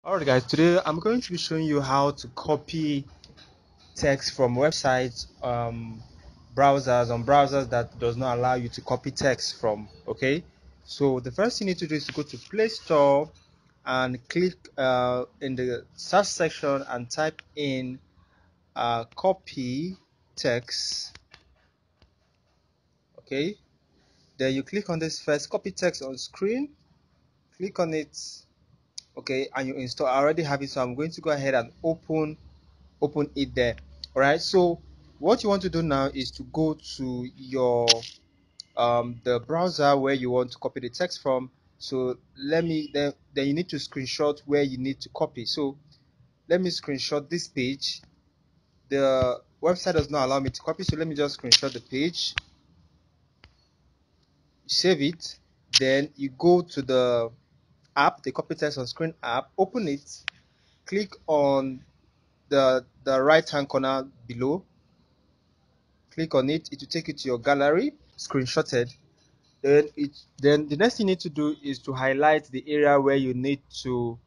Alright guys, today I'm going to be showing you how to copy text from websites, browsers on browsers that does not allow you to copy text from. Okay, so the first thing you need to do is to go to Play Store and click in the search section and type in copy text. Okay, then you click on this first copy text on screen, click on it. Okay, and you install. I already have it, so I'm going to go ahead and open it there. All right, so what you want to do now is to go to your the browser where you want to copy the text from. So then you need to screenshot where you need to copy. So let me screenshot this page. The website does not allow me to copy, so let me just screenshot the page, save it, then you go to the app, the copy text on screen app, open it, click on the right hand corner below, click on it. It will take you to your gallery screenshotted. Then the next thing you need to do is to highlight the area where you need to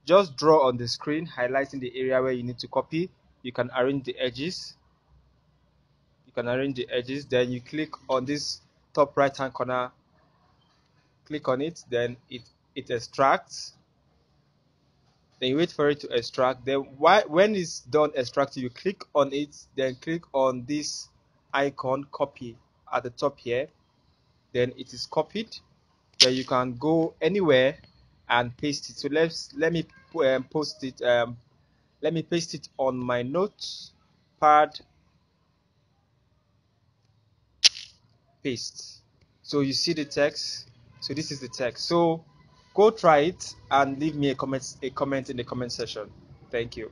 just draw on the screen, highlighting the area where you need to copy. You can arrange the edges. Then you click on this top right hand corner, click on it, then it extracts. Then you wait for it to extract. Then when it's done extracting, you click on it, then click on this icon copy at the top here. Then it is copied. Then you can go anywhere and paste it. So let me post it. Let me paste it on my notes pad. Paste. So you see the text. So this is the text. So go try it and leave me a comment in the comment section. Thank you.